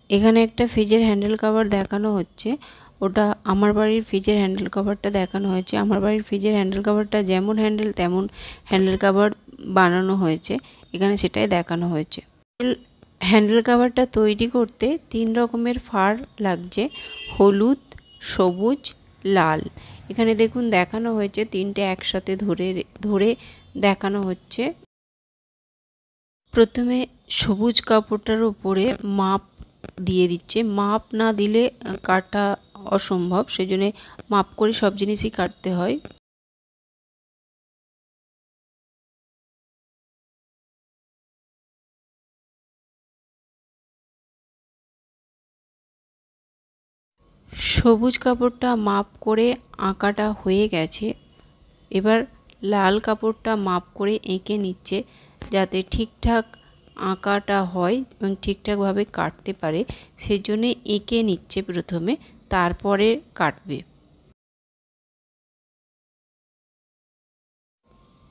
এখানে একটা ফ্রিজের হ্যান্ডেল কভার দেখানো হচ্ছে, ওটা আমার বাড়ির ফ্রিজের হ্যান্ডেল কভারটা দেখানো হয়েছে। আমার বাড়ির ফ্রিজের হ্যান্ডেল কভারটা যেমন হ্যান্ডেল তেমন হ্যান্ডেল কভার বানানো হয়েছে, এখানে সেটাই দেখানো হয়েছে। হ্যান্ডেল কভারটা তৈরি করতে 3 রকমের ফার লাগছে, হলুদ, সবুজ, লাল। এখানে দেখুন দেখানো হয়েছে, তিনটে একসাথে ধরে দেখানো হচ্ছে। প্রথমে সবুজ কাপড়টার উপরে মাপ দিয়ে দিচ্ছে, মাপ না দিলে কাটা অসম্ভব, সেজন্য মাপ করে সব জিনিসই কাটতে হয়। সবুজ কাপড়টা মাপ করে আঁকাটা হয়ে গেছে, এবার লাল কাপড়টা মাপ করে এঁকে নিচ্ছে যাতে ঠিকঠাক আঁকাটা হয় এবং ঠিকঠাকভাবে কাটতে পারে, সেজন্য এঁকে নিচ্ছে প্রথমে, তারপরে কাটবে।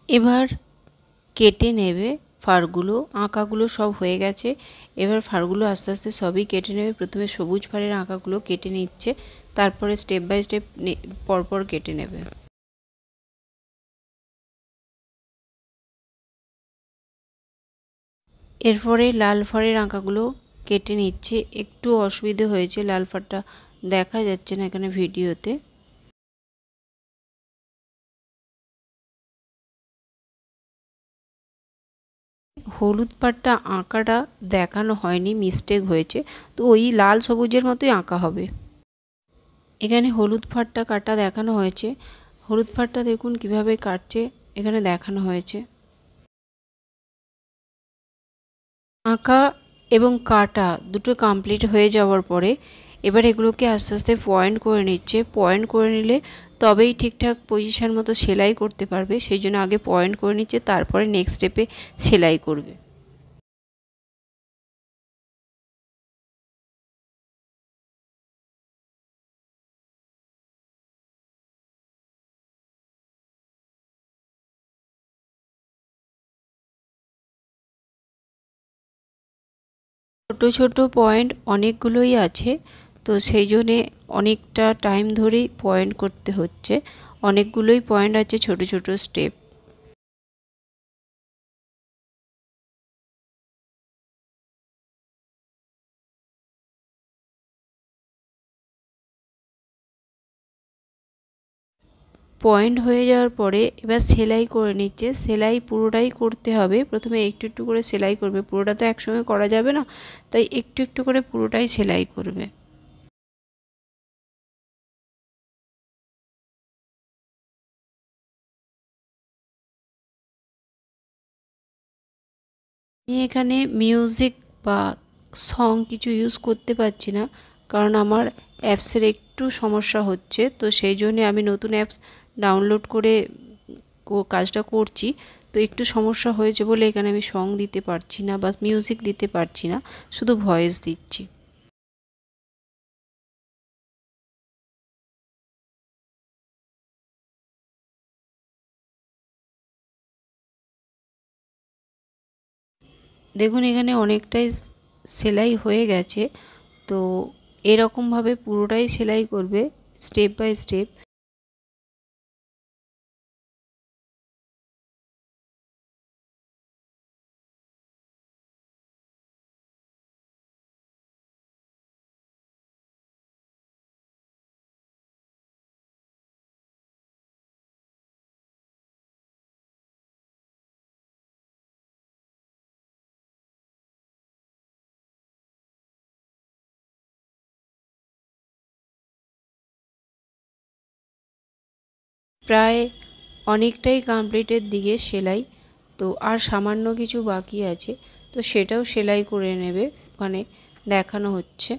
এবার কেটে নেবে ফারগুলো, আঁকাগুলো সব হয়ে গেছে, এবার ফারগুলো আস্তে আস্তে সবই কেটে নেবে। প্রথমে সবুজ ফারের আঁকাগুলো কেটে নিচ্ছে, তারপরে স্টেপ বাই স্টেপ পরপর কেটে নেবে। এরপরে লাল ফারের আঁকাগুলো কেটে নিচ্ছে, একটু অসুবিধে হয়েছে, লাল ফারটা দেখা যাচ্ছে না এখানে ভিডিওতে। হলুদ পাড়টা আঁকাটা দেখানো হয়নি, মিস্টেক হয়েছে, তো ওই লাল সবুজের মতোই আঁকা হবে। এখানে হলুদ ফাড়টা কাটা দেখানো হয়েছে, হলুদ ফাড়টা দেখুন কিভাবে কাটছে, এখানে দেখানো হয়েছে। আঁকা এবং কাটা দুটো কমপ্লিট হয়ে যাওয়ার পরে এবার এগুলোকে আস্তে আস্তে পয়েন্ট করে নিচ্ছে, পয়েন্ট করে নিলে তবেই ঠিকঠাক পজিশন মতো সেলাই করতে পারবে, সেই জন্য আগে পয়েন্ট করে নিচ্ছে, তারপরে নেক্সট স্টেপে সেলাই করবে। ছোট ছোট পয়েন্ট অনেকগুলোই আছে, তো সেই জন্যে অনেকটা টাইম ধরেই পয়েন্ট করতে হচ্ছে, অনেকগুলোই পয়েন্ট আছে, ছোট ছোট স্টেপ। পয়েন্ট হয়ে যাওয়ার পরে এবার সেলাই করে নিচ্ছে, সেলাই পুরোটাই করতে হবে, প্রথমে একটু একটু করে সেলাই করবে, পুরোটা তো একসঙ্গে করা যাবে না, তাই একটু একটু করে পুরোটাই সেলাই করবে। আমি এখানে মিউজিক বা সং কিছু ইউজ করতে পারছি না, কারণ আমার অ্যাপসের একটু সমস্যা হচ্ছে, তো সেই জন্যে আমি নতুন অ্যাপস ডাউনলোড করে কাজটা করছি, তো একটু সমস্যা হয়েছে বলে এখানে আমি সং দিতে পারছি না বা মিউজিক দিতে পারছি না, শুধু ভয়েস দিচ্ছি। দেখুন এখানে অনেকটাই সেলাই হয়ে গেছে, তো এরকমভাবে পুরোটাই সেলাই করবে স্টেপ বাই স্টেপ। প্রায় অনেকটাই কমপ্লিটের দিকে সেলাই, তো আর সামান্য কিছু বাকি আছে, তো সেটাও সেলাই করে নেবে, ওখানে দেখানো হচ্ছে।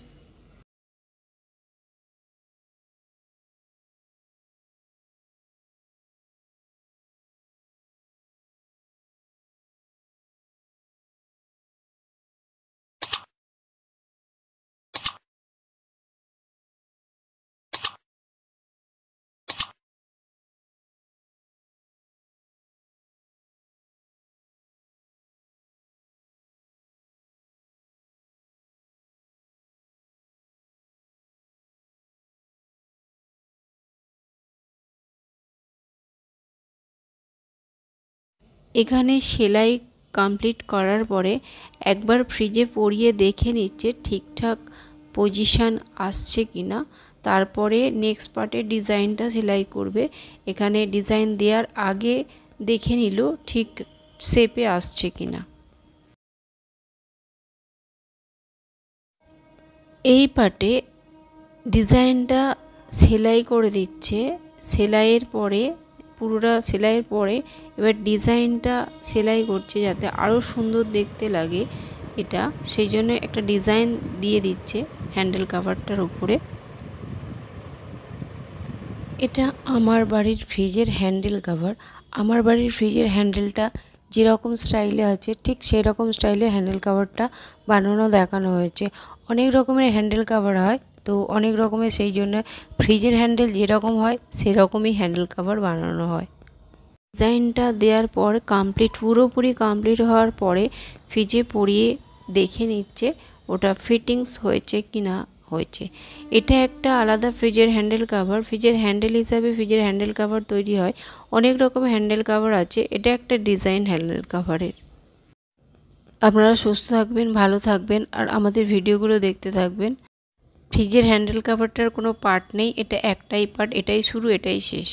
এখানে সেলাই কমপ্লিট করার পরে একবার ফ্রিজে পরিয়ে দেখে নিচ্ছে ঠিকঠাক পজিশন আসছে কিনা, তারপরে নেক্সট পার্টে ডিজাইনটা সেলাই করবে। এখানে ডিজাইন দেওয়ার আগে দেখে নিল ঠিক শেপে আসছে কিনা। এই পার্টে ডিজাইনটা সেলাই করে দিচ্ছে। সেলাইয়ের পরে পুরোটা সেলাইয়ের পরে এবার ডিজাইনটা সেলাই করছে যাতে আরও সুন্দর দেখতে লাগে এটা, সেই জন্য একটা ডিজাইন দিয়ে দিচ্ছে হ্যান্ডেল কাভারটার উপরে। এটা আমার বাড়ির ফ্রিজের হ্যান্ডেল কাভার। আমার বাড়ির ফ্রিজের হ্যান্ডেলটা যেরকম স্টাইলে আছে ঠিক সেই রকম স্টাইলে হ্যান্ডেল কাভারটা বানানো দেখানো হয়েছে। অনেক রকমের হ্যান্ডেল কাভার হয়, তো অনেক রকমের, সেই জন্য ফ্রিজের হ্যান্ডেল যেরকম হয় সেরকমই হ্যান্ডেল কাভার বানানো হয়। ডিজাইনটা দেওয়ার পর পুরোপুরি কমপ্লিট হওয়ার পরে ফ্রিজে পরিয়ে দেখে নিচ্ছে ওটা ফিটিংস হয়েছে কি না হয়েছে। এটা একটা আলাদা ফ্রিজের হ্যান্ডেল কাভার। ফ্রিজের হ্যান্ডেল হিসাবে ফ্রিজের হ্যান্ডেল কাভার তৈরি হয়, অনেক রকম হ্যান্ডেল কাভার আছে, এটা একটা ডিজাইন হ্যান্ডেল কাভারের। আপনারা সুস্থ থাকবেন, ভালো থাকবেন, আর আমাদের ভিডিওগুলো দেখতে থাকবেন। ফ্রিজের হ্যান্ডেল কাভারটার কোনো পার্ট নেই, এটা একটাই পার্ট, এটাই শুরু এটাই শেষ।